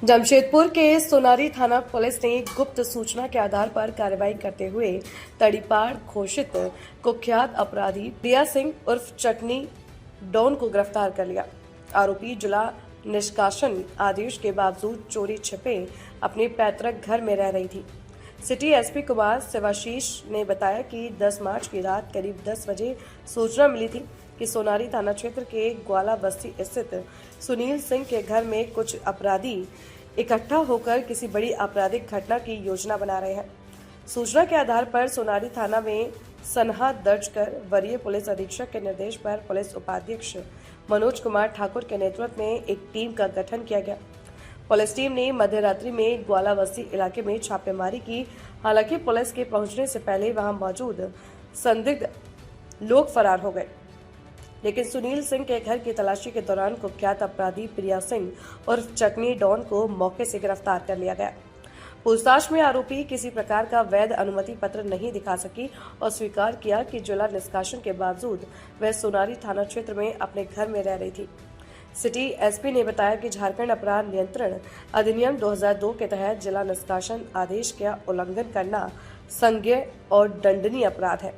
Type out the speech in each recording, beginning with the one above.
जमशेदपुर के सोनारी थाना पुलिस ने गुप्त सूचना के आधार पर कार्रवाई करते हुए तड़ीपार घोषित कुख्यात अपराधी प्रिया सिंह उर्फ चटनी डॉन को गिरफ्तार कर लिया। आरोपी जिला निष्कासन आदेश के बावजूद चोरी छिपे अपने पैतृक घर में रह रही थी। सिटी एसपी कुमार शिवाशीष ने बताया कि 10 मार्च की रात करीब 10 बजे सूचना मिली थी कि सोनारी थाना क्षेत्र के ग्वाला बस्ती स्थित सुनील सिंह के घर में कुछ अपराधी इकट्ठा होकर किसी बड़ी आपराधिक घटना की योजना बना रहे हैं। सूचना के आधार पर सोनारी थाना में सनहा दर्ज कर वरीय पुलिस अधीक्षक के निर्देश पर पुलिस उपाध्यक्ष मनोज कुमार ठाकुर के नेतृत्व में एक टीम का गठन किया गया। पुलिस टीम ने मध्य रात्रि में ग्वाला बस्ती इलाके में छापेमारी की। हालांकि पुलिस के पहुंचने से पहले वहां मौजूद संदिग्ध लोग फरार हो गए, लेकिन सुनील सिंह के घर की तलाशी के दौरान कुख्यात अपराधी प्रिया सिंह उर्फ चटनी डॉन को मौके से गिरफ्तार कर लिया गया। पूछताछ में आरोपी किसी प्रकार का वैध अनुमति पत्र नहीं दिखा सकी और स्वीकार किया कि जिला निष्कासन के बावजूद वह सोनारी थाना क्षेत्र में अपने घर में रह रही थी। सिटी एसपी ने बताया कि झारखंड अपराध नियंत्रण अधिनियम 2002 के तहत जिला निष्कासन आदेश का उल्लंघन करना संज्ञेय और दंडनीय अपराध है।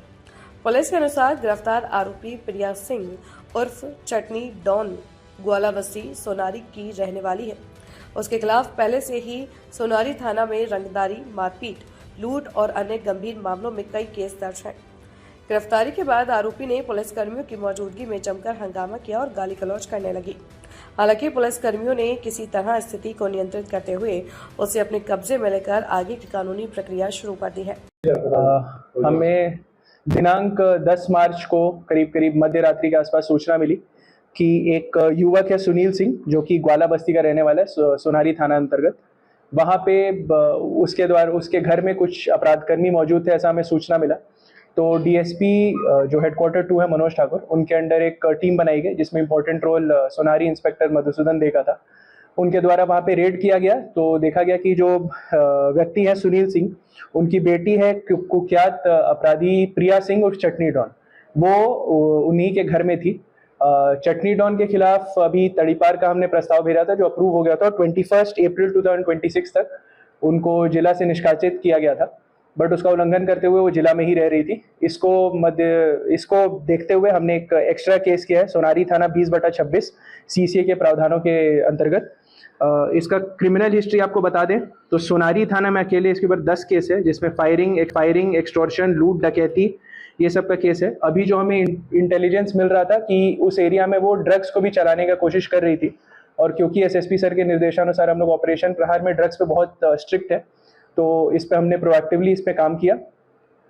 पुलिस के अनुसार गिरफ्तार आरोपी प्रिया सिंह उर्फ चटनी डॉन ग्वाला बस्ती सोनारी की रहने वाली है। उसके खिलाफ पहले से ही सोनारी थाना में रंगदारी, मारपीट, लूट और अन्य गंभीर मामलों में कई केस दर्ज हैं। गिरफ्तारी के बाद आरोपी ने पुलिसकर्मियों की मौजूदगी में जमकर हंगामा किया और गाली गलौज करने लगी। हालांकि पुलिसकर्मियों ने किसी तरह स्थिति को नियंत्रित करते हुए उसे अपने कब्जे में लेकर आगे की कानूनी प्रक्रिया शुरू कर दी है। हमें दिनांक 10 मार्च को करीब मध्य रात्रि के आसपास सूचना मिली कि एक युवक है सुनील सिंह, जो कि ग्वाला बस्ती का रहने वाला है, सोनारी थाना अंतर्गत। वहां पे उसके घर में कुछ अपराधकर्मी मौजूद थे, ऐसा हमें सूचना मिला। तो डीएसपी जो हेडक्वार्टर 2 है मनोज ठाकुर, उनके अंडर एक टीम बनाई गई जिसमें important role Sonari inspector Madhusudan De का था। उनके द्वारा वहां पे रेड किया गया तो देखा गया कि जो व्यक्ति है सुनील सिंह, उनकी बेटी है कुख्यात अपराधी प्रिया सिंह और चटनी डॉन, वो उन्हीं के घर में थी। चटनी डॉन के खिलाफ अभी तड़ीपार का हमने प्रस्ताव भेजा था जो अप्रूव हो गया था। 21 अप्रैल 2026 तक उनको जिला से निष्कासित किया गया था, बट उसका उल्लंघन करते हुए वो जिला में ही रह रही थी। इसको देखते हुए हमने एक एक्स्ट्रा केस किया है सोनारी थाना 20/26 सीसीए के प्रावधानों के अंतर्गत। इसका क्रिमिनल हिस्ट्री आपको बता दें तो सोनारी थाना में अकेले इसके ऊपर 10 केस है, जिसमें फायरिंग, एक्सटॉर्शन, लूट, डकैती, ये सब का केस है। अभी जो हमें इंटेलिजेंस मिल रहा था कि उस एरिया में वो ड्रग्स को भी चलाने का कोशिश कर रही थी, और क्योंकि एसएसपी सर के निर्देशानुसार हम लोग ऑपरेशन प्रहार में ड्रग्स पे बहुत स्ट्रिक्ट है, तो इस पे हमने प्रोएक्टिवली इस पे काम किया।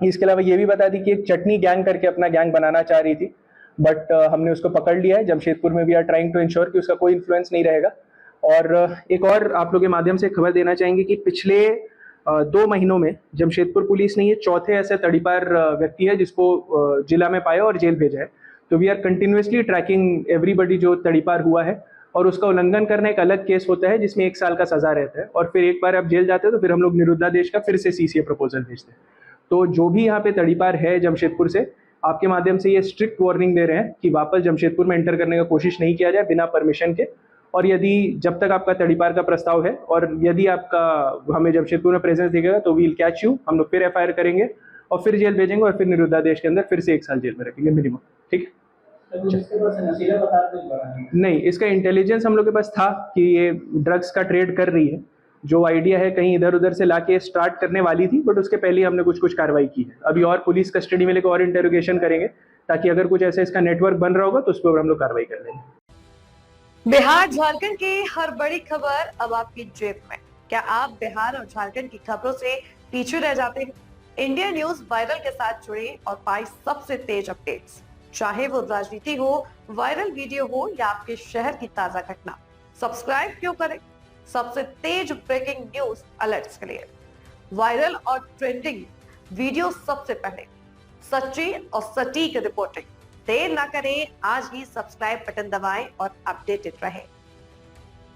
इसके अलावा ये भी बता दी कि एक चटनी गैंग करके अपना गैंग बनाना चाह रही थी, बट हमने उसको पकड़ लिया है। जमशेदपुर में we are trying to ensure कि उसका कोई इन्फ्लुएंस नहीं रहेगा। और एक और आप लोग के माध्यम से खबर देना चाहेंगे कि पिछले 2 महीनों में जमशेदपुर पुलिस ने ये चौथे ऐसे तड़ीपार व्यक्ति है जिसको जिला में पाया और जेल भेजा है। तो we are continuously tracking everybody जो तड़ीपार हुआ है, और उसका उल्लंघन करना एक अलग केस होता है जिसमें 1 साल का सजा रहता है, और फिर एक बार आप जेल जाते हो तो फिर हम लोग निरुद्धादेश का फिर से सीसीए प्रपोजल भेजते हैं। तो जो भी यहाँ पे तड़ीपार है जमशेदपुर से, आपके माध्यम से ये स्ट्रिक्ट वार्निंग दे रहे हैं कि वापस जमशेदपुर में एंटर करने का कोशिश नहीं किया जाए बिना परमिशन के। और यदि जब तक आपका तड़ीपार का प्रस्ताव है और यदि आपका हमें जमशेदपुर में प्रेजेंस दिखेगा तो वील कैच यू, हम लोग फिर एफआईआर करेंगे और फिर जेल भेजेंगे और फिर निरुद्धादेश के अंदर फिर से 1 साल जेल में रखेंगे मिनिमम। ठीक है? नहीं, इसका इंटेलिजेंस हम लोग के पास था कि ये ड्रग्स का ट्रेड कर रही है। जो आइडिया है कहीं इधर उधर से लाके स्टार्ट करने वाली थी, बट उसके पहले हमने कुछ कार्रवाई की है। अभी और पुलिस कस्टडी में लेकर और इंटेरोगेशन करेंगे, ताकि अगर कुछ ऐसा इसका नेटवर्क बन रहा होगा तो उस पर हम लोग कार्रवाई कर लेंगे। बिहार झारखंड की हर बड़ी खबर अब आपकी जेब में। क्या आप बिहार और झारखंड की खबरों से पीछे रह जाते हैं? इंडिया न्यूज वायरल के साथ जुड़े और पाए सबसे तेज अपडेट्स, चाहे वो राजनीति हो, वायरल वीडियो हो या आपके शहर की ताजा घटना। सब्सक्राइब क्यों करें? सबसे तेज ब्रेकिंग न्यूज अलर्ट्स के लिए, वायरल और ट्रेंडिंग वीडियो सबसे पहले, सच्ची और सटीक रिपोर्टिंग। देर ना करें, आज ही सब्सक्राइब बटन दबाएं और अपडेटेड रहें।